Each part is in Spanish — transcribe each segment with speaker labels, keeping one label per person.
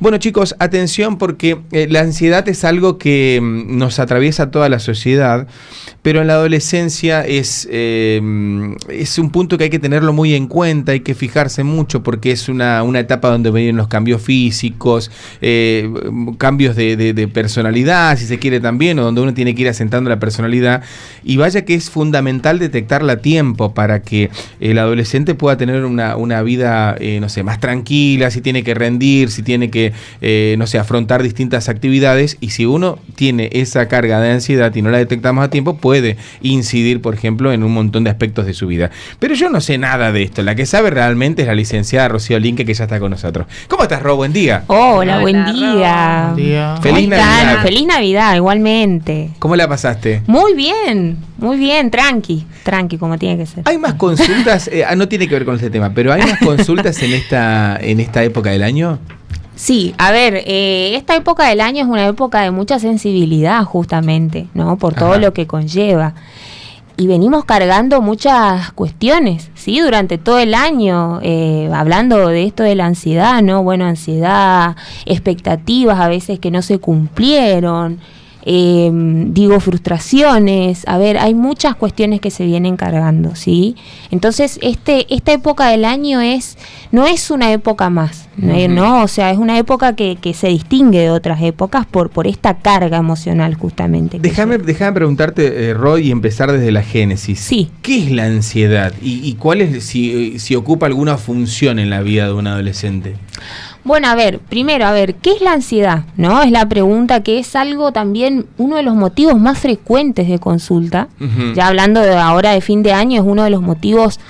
Speaker 1: Bueno, chicos, atención porque la ansiedad es algo que nos atraviesa toda la sociedad, pero en la adolescencia es un punto que hay que tenerlo muy en cuenta, hay que fijarse mucho porque es una etapa donde vienen los cambios físicos, cambios de personalidad, si se quiere también, o donde uno tiene que ir asentando la personalidad. Y vaya que es fundamental detectarla a tiempo para que el adolescente pueda tener una vida, más tranquila, si tiene que rendir, si tiene que, afrontar distintas actividades. Y si uno tiene esa carga de ansiedad y no la detectamos a tiempo, puede incidir, por ejemplo, en un montón de aspectos de su vida. Pero yo no sé nada de esto. La que sabe realmente es la licenciada Rocío Linke, que ya está con nosotros. ¿Cómo estás, Ro? Buen día.
Speaker 2: Hola, buen día.
Speaker 3: Buen día.
Speaker 1: Feliz Navidad.
Speaker 2: Feliz Navidad, igualmente.
Speaker 1: ¿Cómo la pasaste?
Speaker 2: Muy bien, tranqui como tiene que ser.
Speaker 1: ¿Hay más consultas? No tiene que ver con este tema, pero ¿hay más consultas en esta época del año?
Speaker 2: Sí, a ver, esta época del año es una época de mucha sensibilidad justamente, ¿no? Por todo lo que conlleva. Y venimos cargando muchas cuestiones, ¿sí? Durante todo el año, hablando de esto de la ansiedad, ¿no? Bueno, ansiedad, expectativas a veces que no se cumplieron, frustraciones. A ver, hay muchas cuestiones que se vienen cargando, ¿sí? Entonces, esta época del año no es una época más, ¿no? O sea, es una época que se distingue de otras épocas por esta carga emocional justamente.
Speaker 1: Déjame preguntarte, Roy, y empezar desde la génesis.
Speaker 2: Sí.
Speaker 1: ¿Qué es la ansiedad? ¿Y cuál es, si ocupa alguna función en la vida de un adolescente?
Speaker 2: Bueno, primero, ¿qué es la ansiedad? ¿No? Es la pregunta, que es algo también, uno de los motivos más frecuentes de consulta. Ya hablando ahora de fin de año, es uno de los motivos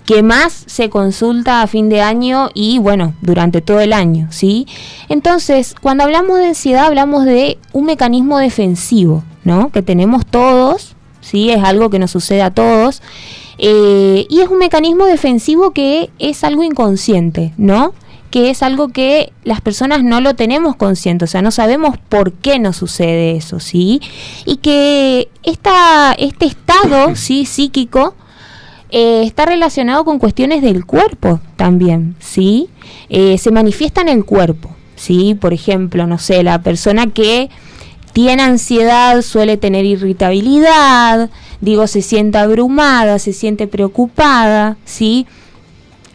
Speaker 2: que más se consulta a fin de año y, bueno, durante todo el año, ¿sí? Entonces, cuando hablamos de ansiedad, hablamos de un mecanismo defensivo, ¿no? Que tenemos todos, ¿sí? Es algo que nos sucede a todos. Y es un mecanismo defensivo que es algo inconsciente, ¿no? Que es algo que las personas no lo tenemos consciente, o sea, no sabemos por qué nos sucede eso, ¿sí? Y que este estado, ¿sí? Psíquico está relacionado con cuestiones del cuerpo también, ¿sí? Se manifiesta en el cuerpo, ¿sí? Por ejemplo, no sé, la persona que tiene ansiedad suele tener irritabilidad, se siente abrumada, se siente preocupada, ¿sí?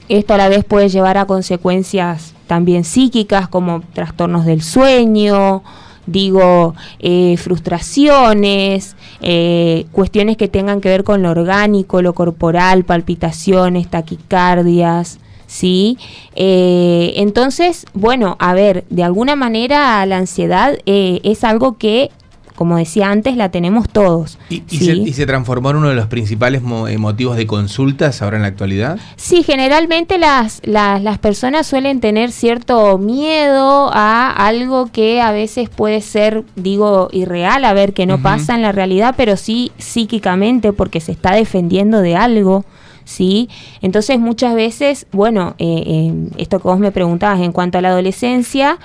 Speaker 2: Esto a la vez puede llevar a consecuencias también psíquicas como trastornos del sueño, frustraciones, cuestiones que tengan que ver con lo orgánico, lo corporal, palpitaciones, taquicardias, ¿sí? Entonces, bueno, de alguna manera la ansiedad es algo que, como decía antes, la tenemos todos.
Speaker 1: ¿Y se transformó en uno de los principales motivos de consultas ahora en la actualidad? Sí,
Speaker 2: generalmente las personas suelen tener cierto miedo a algo que a veces puede ser, irreal, que no pasa en la realidad, pero sí psíquicamente porque se está defendiendo de algo, ¿sí? Entonces muchas veces, esto que vos me preguntabas en cuanto a la adolescencia,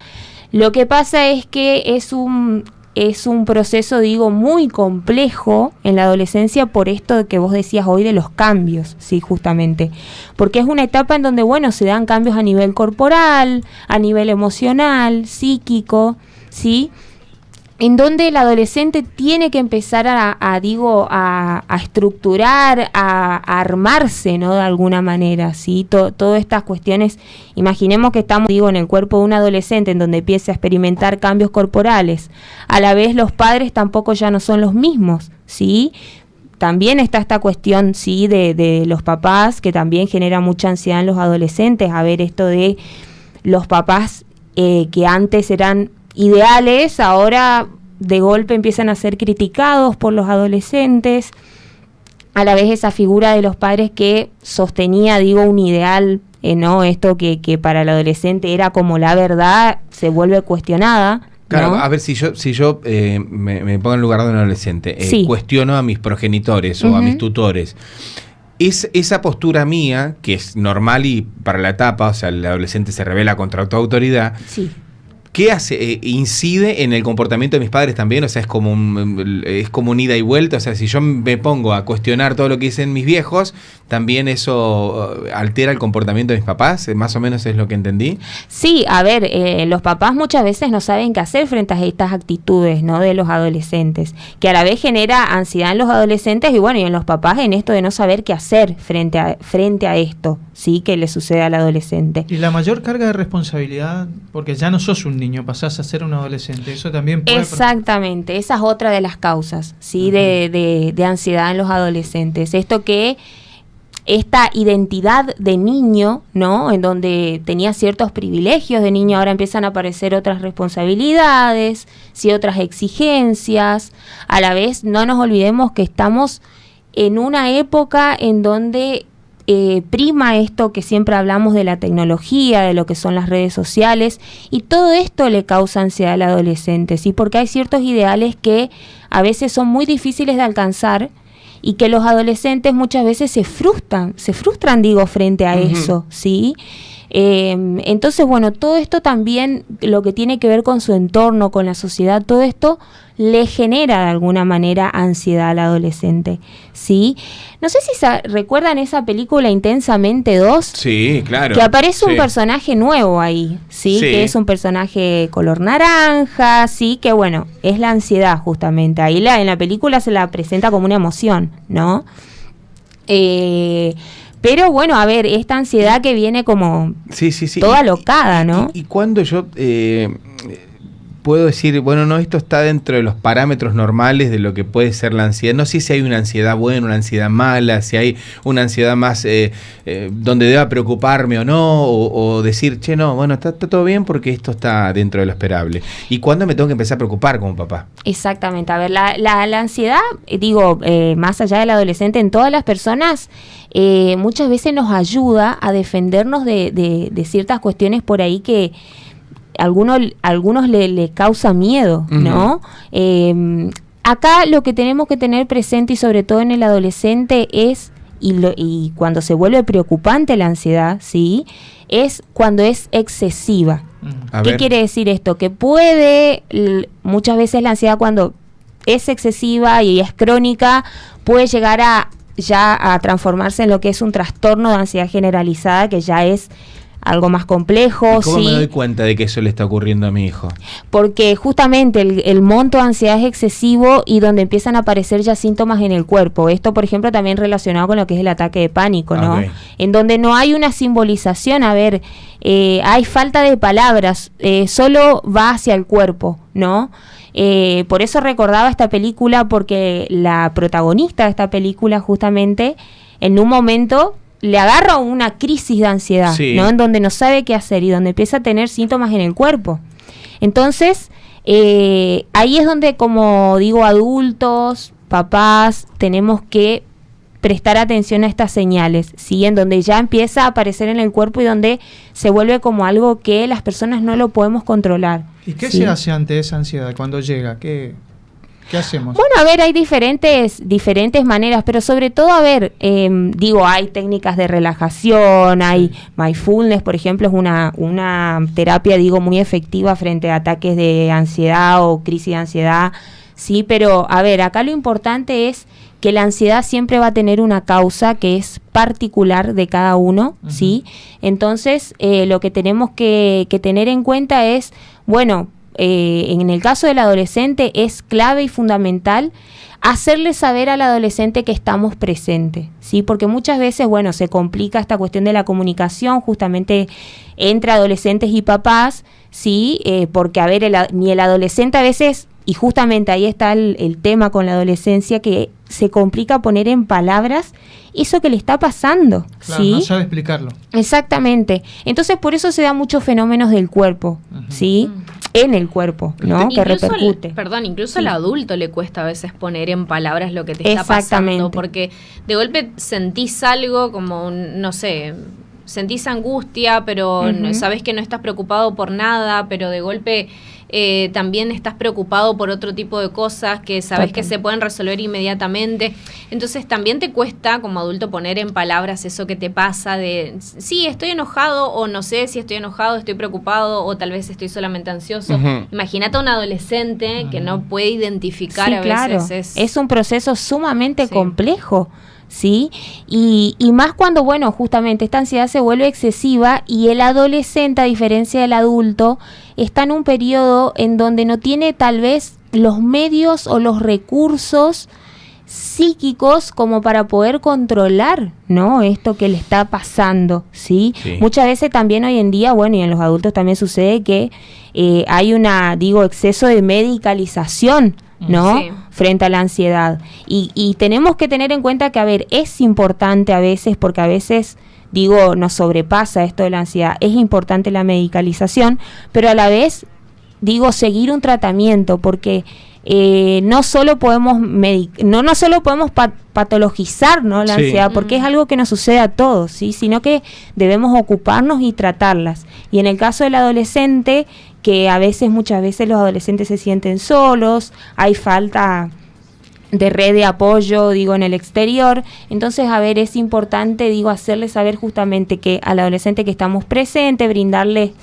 Speaker 2: lo que pasa es que es un proceso, muy complejo en la adolescencia por esto que vos decías hoy de los cambios, sí, justamente. Porque es una etapa en donde, se dan cambios a nivel corporal, a nivel emocional, psíquico, ¿sí? En donde el adolescente tiene que empezar a estructurar, a armarse, ¿no? De alguna manera, ¿sí? Todas estas cuestiones, imaginemos que estamos, en el cuerpo de un adolescente en donde empieza a experimentar cambios corporales. A la vez los padres tampoco ya no son los mismos, ¿sí? También está esta cuestión, sí, de los papás, que también genera mucha ansiedad en los adolescentes. Esto de los papás que antes eran ideales, ahora de golpe empiezan a ser criticados por los adolescentes. A la vez esa figura de los padres que sostenía, un ideal, ¿no? Esto que para el adolescente era como la verdad, se vuelve cuestionada, ¿no?
Speaker 1: Claro, a ver, si yo me pongo en lugar de un adolescente, cuestiono a mis progenitores o a mis tutores. Es esa postura mía, que es normal y para la etapa, o sea, el adolescente se rebela contra tu autoridad.
Speaker 2: Sí.
Speaker 1: ¿qué hace? ¿Incide en el comportamiento de mis padres también? O sea, es como un ida y vuelta. O sea, si yo me pongo a cuestionar todo lo que dicen mis viejos, ¿también eso altera el comportamiento de mis papás? Más o menos es lo que entendí.
Speaker 2: Sí, a ver, los papás muchas veces no saben qué hacer frente a estas actitudes, ¿no?, de los adolescentes, que a la vez genera ansiedad en los adolescentes y bueno, y en los papás en esto de no saber qué hacer frente a esto, sí, que le sucede al adolescente.
Speaker 3: Y la mayor carga de responsabilidad, porque ya no sos un niño, pasás a ser un adolescente, eso también puede...
Speaker 2: Exactamente, esa es otra de las causas, sí, de ansiedad en los adolescentes. Esto que esta identidad de niño, ¿no?, en donde tenía ciertos privilegios de niño, ahora empiezan a aparecer otras responsabilidades, sí, otras exigencias. A la vez, no nos olvidemos que estamos en una época en donde prima esto que siempre hablamos de la tecnología, de lo que son las redes sociales, y todo esto le causa ansiedad al adolescente, ¿sí? Porque hay ciertos ideales que a veces son muy difíciles de alcanzar y que los adolescentes muchas veces se frustran frente a eso, ¿sí? Entonces, bueno, todo esto también, lo que tiene que ver con su entorno, con la sociedad, todo esto le genera de alguna manera ansiedad al adolescente, ¿sí? No sé si recuerdan esa película Intensamente 2.
Speaker 1: Sí, claro.
Speaker 2: Que aparece un personaje nuevo ahí, ¿sí? Que es un personaje color naranja, ¿sí? Que bueno, es la ansiedad justamente. Ahí en la película se la presenta como una emoción, ¿no? Pero bueno, a ver, esta ansiedad que viene como toda alocada, ¿no?
Speaker 1: Y cuando yo puedo decir, bueno, no, esto está dentro de los parámetros normales de lo que puede ser la ansiedad. No sé si hay una ansiedad buena, una ansiedad mala, si hay una ansiedad más donde deba preocuparme o no, o decir, che, no, bueno, está todo bien porque esto está dentro de lo esperable. ¿Y cuándo me tengo que empezar a preocupar como papá?
Speaker 2: Exactamente. A ver, la ansiedad, más allá del adolescente, en todas las personas, muchas veces nos ayuda a defendernos de ciertas cuestiones por ahí que algunos le causa miedo, ¿no? Acá lo que tenemos que tener presente, y sobre todo en el adolescente, es, y cuando se vuelve preocupante la ansiedad, ¿sí?, es cuando es excesiva. ¿Qué quiere decir esto? Que muchas veces la ansiedad, cuando es excesiva y es crónica, puede llegar a transformarse en lo que es un trastorno de ansiedad generalizada, que ya es algo más complejo.
Speaker 1: ¿Y cómo me doy cuenta de que eso le está ocurriendo a mi hijo?
Speaker 2: Porque justamente el monto de ansiedad es excesivo y donde empiezan a aparecer ya síntomas en el cuerpo. Esto, por ejemplo, también relacionado con lo que es el ataque de pánico, ¿no? Okay. En donde no hay una simbolización, hay falta de palabras, solo va hacia el cuerpo, ¿no? Por eso recordaba esta película, porque la protagonista de esta película justamente en un momento le agarra una crisis de ansiedad, ¿no?, en donde no sabe qué hacer y donde empieza a tener síntomas en el cuerpo. Entonces, ahí es donde, como digo, adultos, papás, tenemos que prestar atención a estas señales, ¿sí?, en donde ya empieza a aparecer en el cuerpo y donde se vuelve como algo que las personas no lo podemos controlar.
Speaker 3: ¿Y qué se hace ante esa ansiedad cuando llega? ¿Qué hacemos?
Speaker 2: Bueno, hay diferentes maneras, pero sobre todo, hay técnicas de relajación, hay mindfulness, por ejemplo, es una terapia, muy efectiva frente a ataques de ansiedad o crisis de ansiedad, sí, pero, acá lo importante es que la ansiedad siempre va a tener una causa que es particular de cada uno, ¿sí? Entonces, lo que tenemos que tener en cuenta es, en el caso del adolescente es clave y fundamental hacerle saber al adolescente que estamos presentes, ¿sí? Porque muchas veces, se complica esta cuestión de la comunicación justamente entre adolescentes y papás, ¿sí? Porque, ni el adolescente a veces, y justamente ahí está el tema con la adolescencia, que se complica poner en palabras eso que le está pasando,
Speaker 3: claro,
Speaker 2: ¿sí?
Speaker 3: No sabe explicarlo.
Speaker 2: Exactamente. Entonces, por eso se dan muchos fenómenos del cuerpo, ¿sí? En el cuerpo, ¿no? Que repercute.
Speaker 4: Incluso al adulto le cuesta a veces poner en palabras lo que te está pasando, porque de golpe sentís algo como, sentís angustia, pero sabés que no estás preocupado por nada, pero de golpe también estás preocupado por otro tipo de cosas que sabes que se pueden resolver inmediatamente. Entonces también te cuesta como adulto poner en palabras eso que te pasa de, sí, estoy enojado, o no sé si estoy enojado, estoy preocupado, o tal vez estoy solamente ansioso. Imagínate a un adolescente que no puede identificar a veces.
Speaker 2: Es un proceso sumamente complejo. ¿Sí? Y más cuando, bueno, justamente esta ansiedad se vuelve excesiva y el adolescente, a diferencia del adulto, está en un periodo en donde no tiene tal vez los medios o los recursos psíquicos como para poder controlar, ¿no?, esto que le está pasando, ¿sí? Muchas veces también hoy en día, bueno, y en los adultos también sucede que hay exceso de medicalización, ¿no? Frente a la ansiedad. Y tenemos que tener en cuenta que, a ver, es importante a veces, porque a veces, nos sobrepasa esto de la ansiedad, es importante la medicalización, pero a la vez, seguir un tratamiento, porque no solo podemos patologizar, ¿no?, la ansiedad, porque es algo que nos sucede a todos, ¿sí?, sino que debemos ocuparnos y tratarlas. Y en el caso del adolescente, que muchas veces los adolescentes se sienten solos, hay falta de red de apoyo, en el exterior. Entonces, a ver, es importante, hacerle saber justamente que al adolescente que estamos presentes, brindarle,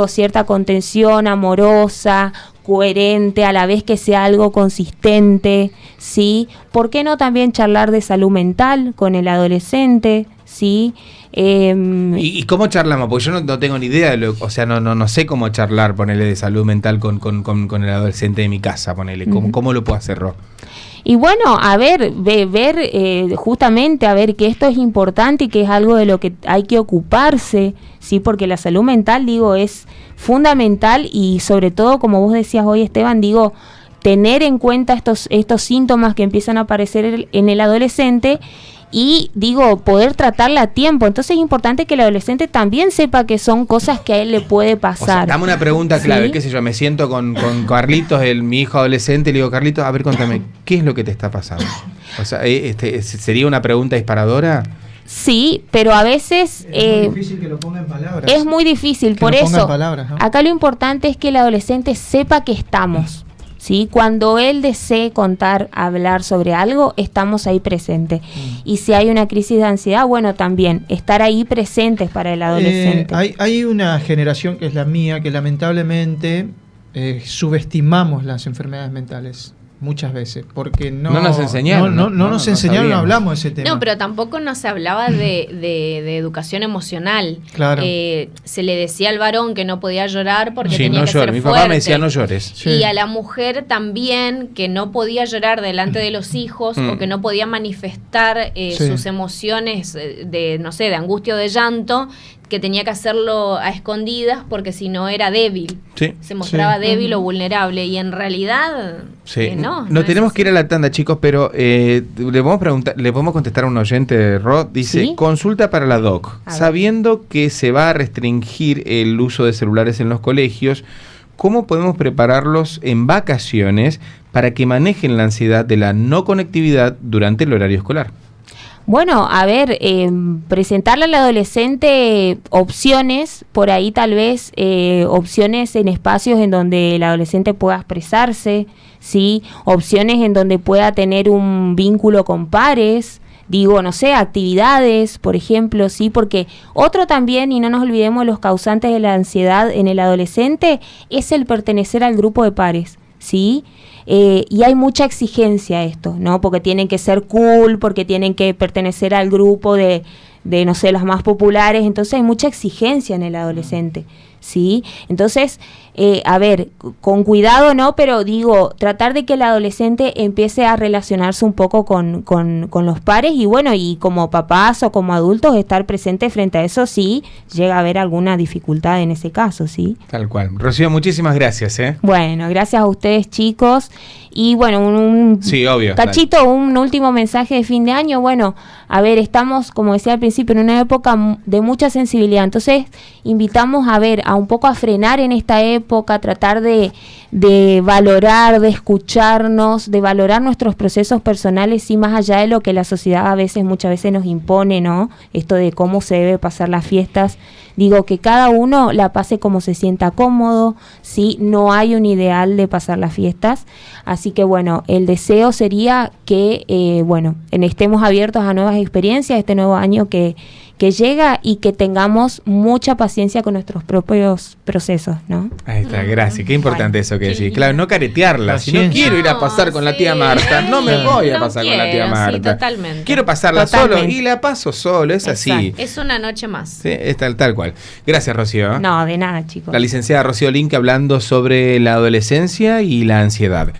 Speaker 2: cierta contención amorosa, coherente, a la vez que sea algo consistente, ¿sí? ¿Por qué no también charlar de salud mental con el adolescente, ¿sí?
Speaker 1: ¿Y cómo charlamos? Porque yo no tengo ni idea, no sé cómo charlar, ponerle de salud mental con el adolescente de mi casa, ponerle. ¿Cómo lo puedo hacer, Ro?
Speaker 2: Y bueno, a ver, justamente, a ver, que esto es importante y que es algo de lo que hay que ocuparse, ¿sí? Porque la salud mental, es fundamental y sobre todo, como vos decías hoy, Esteban, tener en cuenta estos síntomas que empiezan a aparecer en el adolescente y, poder tratarla a tiempo. Entonces es importante que el adolescente también sepa que son cosas que a él le puede pasar.
Speaker 1: Dame una pregunta clave,
Speaker 2: ¿sí?
Speaker 1: Qué sé yo, me siento con Carlitos, mi hijo adolescente, y le digo, Carlitos, a ver, contame, ¿qué es lo que te está pasando? ¿Sería una pregunta disparadora?
Speaker 2: Sí, pero a veces
Speaker 3: es muy difícil que lo ponga en palabras.
Speaker 2: Es muy difícil, por eso acá lo importante es que el adolescente sepa que estamos, ¿sí? Cuando él desee contar, hablar sobre algo, estamos ahí presentes. Y si hay una crisis de ansiedad, bueno, también estar ahí presentes para el adolescente.
Speaker 3: Hay una generación que es la mía, que lamentablemente subestimamos las enfermedades mentales. Muchas veces, porque no nos enseñaron. No nos enseñaron, no hablamos de ese tema.
Speaker 4: No, pero tampoco no se hablaba de educación emocional.
Speaker 3: Claro.
Speaker 4: Se le decía al varón que no podía llorar porque tenía
Speaker 1: no
Speaker 4: que
Speaker 1: llores.
Speaker 4: ser
Speaker 1: Mi
Speaker 4: fuerte.
Speaker 1: papá me decía no llores.
Speaker 4: Y a la mujer también, que no podía llorar delante de los hijos o que no podía manifestar sus emociones de angustia o de llanto, que tenía que hacerlo a escondidas porque si no era débil. Se mostraba débil o vulnerable, y en realidad
Speaker 1: no tenemos que ir a la tanda, chicos, pero le podemos contestar a un oyente, Rod, dice, ¿sí? Consulta para la doc. Sabiendo que se va a restringir el uso de celulares en los colegios, ¿cómo podemos prepararlos en vacaciones para que manejen la ansiedad de la no conectividad durante el horario escolar?
Speaker 2: Bueno, a ver, presentarle al adolescente opciones, por ahí tal vez opciones en espacios en donde el adolescente pueda expresarse, ¿sí? Opciones en donde pueda tener un vínculo con pares, actividades, por ejemplo, ¿sí? Porque otro también, y no nos olvidemos de los causantes de la ansiedad en el adolescente, es el pertenecer al grupo de pares, ¿sí? Y hay mucha exigencia a esto, ¿no? Porque tienen que ser cool, porque tienen que pertenecer al grupo de los más populares. Entonces hay mucha exigencia en el adolescente, ¿sí? Entonces, a ver, con cuidado, ¿no? Pero tratar de que el adolescente empiece a relacionarse un poco con los pares y bueno, y como papás o como adultos estar presentes frente a eso si llega a haber alguna dificultad en ese caso, ¿sí?
Speaker 1: Tal cual. Rocío, muchísimas gracias, ¿eh?
Speaker 2: Bueno, gracias a ustedes, chicos. Y bueno,
Speaker 1: sí, obvio,
Speaker 2: cachito, un último mensaje de fin de año. Bueno, a ver, estamos, como decía al principio, en una época de mucha sensibilidad. Entonces, invitamos a un poco a frenar en esta época, tratar de de valorar, de escucharnos, de valorar nuestros procesos personales y más allá de lo que la sociedad muchas veces nos impone, ¿no? Esto de cómo se debe pasar las fiestas. Digo, que cada uno la pase como se sienta cómodo, ¿sí? No hay un ideal de pasar las fiestas. Así que, bueno, el deseo sería que, estemos abiertos a nuevas experiencias, este nuevo año que llega y que tengamos mucha paciencia con nuestros propios procesos, ¿no?
Speaker 1: Ahí está, gracias. Qué importante eso que decís. Claro, no caretearla. Si no quiero ir a pasar con la tía Marta, no me voy a pasar con la tía Marta.
Speaker 4: Sí, totalmente.
Speaker 1: Quiero pasarla solo y la paso solo, es así.
Speaker 4: Es una noche más.
Speaker 1: Sí, es tal cual. Gracias, Rocío.
Speaker 2: No, de nada, chicos.
Speaker 1: La licenciada Rocío Linke hablando sobre la adolescencia y la ansiedad.